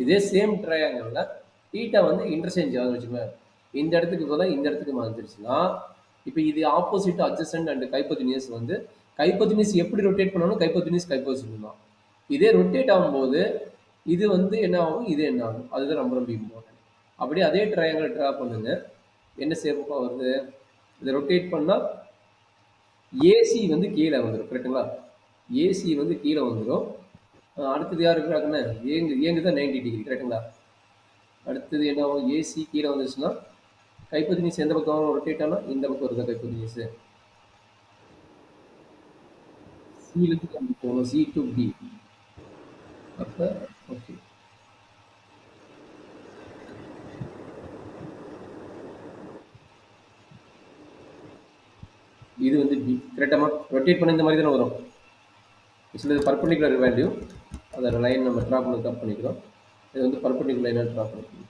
இதே same ட்ரையாங்கிள்ல theta வந்து interchange ஆகுதுன்னு வச்சுக்கோங்க. இந்த இடத்துக்கு பதிலா இந்த இடத்துக்கு மாறிடுச்சுன்னா, இப்ப இது ஆப்போசிட், அட்ஜசன்ட் அண்ட் ஹைப்போடெனியஸ் வந்து ஹைப்போடெனியஸ் எப்படி ரொட்டேட் பண்ணாலும் ஹைப்போடெனியஸ் ஹைப்போடெனியஸ் தான். இதே ரொட்டேட் ஆகும்போது இது வந்து என்ன ஆகும், இது என்ன ஆகும். அதுதான் ரொம்ப ரொம்ப இம்பார்ட்டன்ட். அப்படியே அதே ட்ரையாங்கிள் ட்ரா பண்ணுங்க. என்ன ஷேப்பா வருது? இதை ரொட்டேட் பண்ணா ஏசி வந்து கீழே வந்துடும். கரெக்ட்டுங்களா? ஏசி வந்து கீழே வந்துடும். அடுத்தது யார் இருக்கிறாங்கன்னு ஏங்கு தான் 90 டிகிரி. கரெக்ட்டுங்களா? அடுத்தது என்ன ஆகும்? ஏசி கீழே வந்துச்சுன்னா ஹைப்போடெனியஸ் எந்த பக்கம் ரொட்டேட் ஆனா இந்த பக்கம் வருது ஹைப்போடெனியஸ். சியிலிருந்து கம்மி போகணும். C to B. அப்ப ஓகே. இது வந்து பி. கரெக்டாமா? ரொட்டேட் பண்ண இந்த மாதிரி தானே வரும். Actually perpendicular value. அதோட லைன் நம்ம ட்ரா பண்ண கட் பண்ணிக்கிறோம். இது வந்து பர்பண்டிகுலர் லைனாக ட்ரா பண்ணிக்கிறோம்.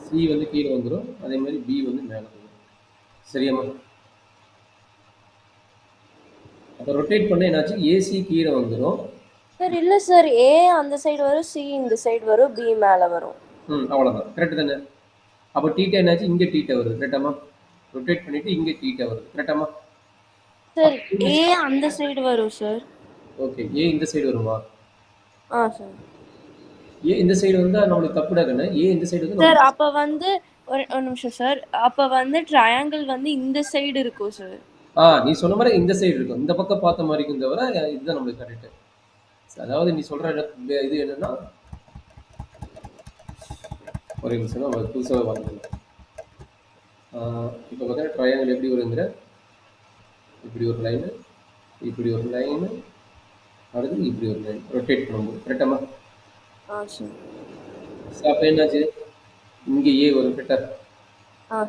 சி வந்து கீழே வந்துடும். அதே மாதிரி பி வந்து மேலே வந்துடும். சரியாம்மா? அப்போ ரொட்டேட் பண்ண என்னாச்சு? ஏசி கீழே வந்துடும். சார் இல்ல சார், ஏ அந்த சைடு வரும், சி இந்த சைடு வரும், பி மேல வரும். அவ்வளோதான். கரெக்ட் தானே? அப்போ டீட்டா என்னாச்சு? இங்கே டீட்டா வருது. கரெக்டாமா? ரொட்டேட் பண்ணிட்டு இங்கே டீட்டா வருது. கரெக்டாமா? சார் ஏ அந்த சைடு வரும் சார். ஓகே. ஏ இந்த சைடு வருமா? சார். ஏ இந்த சைடு வந்தா நம்மளுக்கு தப்புடா கண்ணு. ஏ இந்த சைடு வந்து சார் அப்ப வந்து ஒரு நிமிஷம் சார். அப்ப வந்து ட்ரையாங்கிள் வந்து இந்த சைடு இருக்கும் சார். நீ சொன்ன மாதிரி இந்த சைடு இருக்கும். இந்த பக்கம் பார்த்த மாதிரி இருக்கும் தவிர இதுதான் நம்மளுக்கு கரெக்ட். அதாவது நீ சொல்ற இது என்னன்னா ஒரு நிமிஷம் நம்ம புதுசாக பார்த்துக்கலாம். இப்போ பார்த்தீங்கன்னா ட்ரையாங்கிள் எப்படி வருங்கிற இப்படி ஒரு லைனு, இப்படி ஒரு லைனு, அடுத்து இப்படி ஒரு லைன் ரொட்டேட் பண்ணும்போது கரெக்டாமா? சார். அப்போ என்னாச்சு? இங்கே ஏ வரும் கரெக்டா?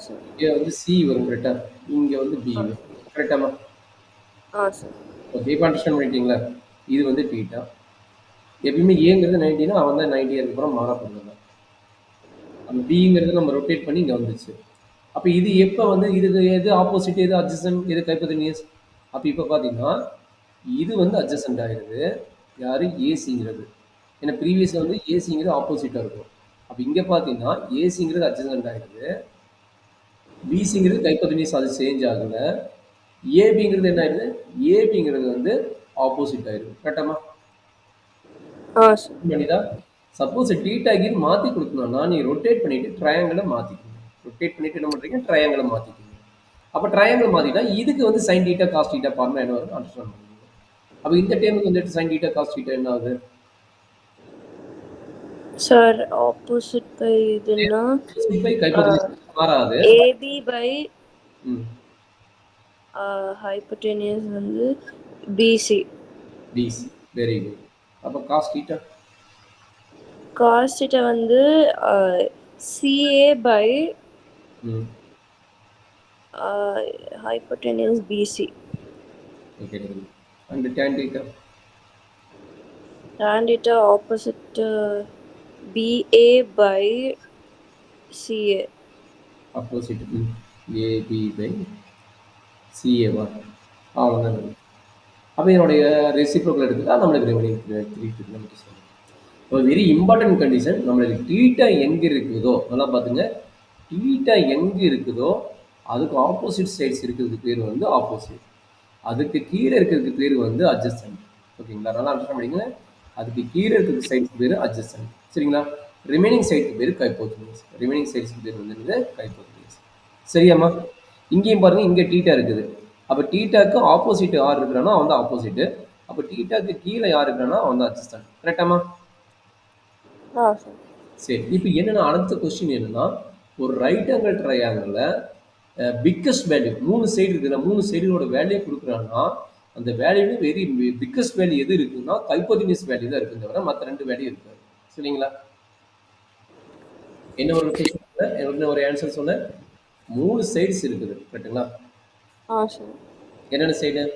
சார். இங்கே வந்து சி வரும் கரெக்டா? இங்கே வந்து பி வரும் கரெக்டாமா? சார். ஓகே. இப்போ அண்டர்ஸ்டாண்ட் பண்ணிட்டீங்களா? இது வந்து டீட்டா. எப்பயுமே ஏங்கிறது 90னா அவன் தான் 90 அதுக்கப்புறம் மாறப்படுறது. அந்த பிங்கிறது நம்ம ரொட்டேட் பண்ணி இங்கே வந்துச்சு. அப்போ இது எப்போ வந்து இதுக்கு எது ஆப்போசிட், எது அட்ஜசன்ட், எது ஹைப்போடெனியஸ்? அப்போ இப்போ பார்த்தீங்கன்னா இது வந்து அட்ஜசன்ட் ஆகிடுது. யாரு? ஏசிங்கிறது. ஏன்னா ப்ரீவியஸில் வந்து ஏசிங்கிறது ஆப்போசிட்டாக இருக்கும். அப்போ இங்கே பார்த்தீங்கன்னா ஏசிங்கிறது அட்ஜசன்ட் ஆகிடுது. பிசிங்கிறது ஹைப்போடெனியஸ், அது சேஞ்ச் ஆகல. ஏபிங்கிறது என்ன ஆயிடுது? ஏபிங்கிறது வந்து ஆப்போசிட் ஆயிடுது. கரெக்டாமா? பண்ணிட்டா சப்போஸ் டீட்டா கீழ் மாற்றி கொடுக்கணும்னா நீ ரொட்டேட் பண்ணிட்டு ட்ரையாங்கிளை மாற்றிக்கணும். ரொட்டேட் பண்ணிட்டு என்ன பண்ணுறீங்க? ட்ரையாங்கிளை மாற்றிக்கணும். அப்போ ட்ரையாங்கிள் மாற்றிட்டா இதுக்கு வந்து sine theta cos theta formula என்ன வரும்? அண்டர்ஸ்டாண்ட் பண்ணுங்க. அப்போ இந்த டைமுக்கு வந்துட்டு சைன் டீட்டா காஸ் டீட்டா என்ன ஆகுது? சார் ஆப்போசிட் பை இதுன்னா மாறாது. ஏபி பை ஹைப்போடெனியஸ் வந்து பிசி. பிசி. Very good. அப்போ காஸ் டீட்டா? காஸ் டீட்டா வந்து CA by hypotenuse BC. Okay. And tan theta? tan theta opposite BA by CA. Opposite AB by சிஏவா? அவ்வளோதான். அப்போ என்னுடைய reciprocal எடுத்துட்டா நம்மளுக்கு ரெவன்யூ 3 கிலோமீட்டர்ஸ் வரும். ஒரு வெரி இம்பார்ட்டன்ட் கண்டிஷன், நம்மளுக்கு டீட்டா எங்கே இருக்குதோ நல்லா பார்த்துங்க. டீட்டா எங்கே இருக்குதோ அதுக்கு ஆப்போசிட் சைட்ஸ் இருக்கிறதுக்கு பேர் வந்து ஆப்போசிட். அதுக்கு கீழே இருக்கிறதுக்கு பேர் வந்து அட்ஜஸ்டன்ட். ஓகேங்களா? நல்லா அண்டர்ஸ்டாண்ட் பண்ணிங்க. அதுக்கு கீழே இருக்கிற சைட்ஸ் பேர் அட்ஜஸ்டன்ட். சரிங்களா? ரிமைனிங் சைட்ஸ் பேர் ஹைப்போடெனியஸ். ரிமைனிங் சைட்ஸ் பேர் வந்து ஹைப்போடெனியஸ். சரியாம்மா? இங்கேயும் பாருங்க, இங்கே டீட்டா இருக்குது. அப்போ டீட்டாக்கு ஆப்போசிட் யார் இருக்கிறானோ அவன் தான் ஆப்போசிட். அப்போ டீட்டாக்கு கீழே யார் இருக்கிறானோ அவன் தான் அட்ஜஸ்டன்ட். கரெக்டாமா? சரி. இப்போ என்னன்னா அடுத்த கொஸ்டின் என்னன்னா, ஒரு ரைட் ஆங்கிள் ட்ரையாங்கிளில் பிக்கஸ்ட் வேல்யூ 3 சைடு இருக்குதுல்ல, 3 சைடுகளோட வேல்யூ கொடுக்குறாங்கன்னா அந்த வேல்யூ வெரி பிக்கஸ்ட் வேல்யூ எது இருக்குன்னா ஹைப்போடெனியஸ் வேல்யூ தான் இருக்குது தவிர மற்ற 2 வேல்யூ இருக்காது. சரிங்களா? என்ன ஒரு கொஸ்டின், என்ன ஒரு ஆன்சர் சொன்னேன்? 3 சைட்ஸ் இருக்குது. கரெக்டுங்களா? என்னென்ன சைடு?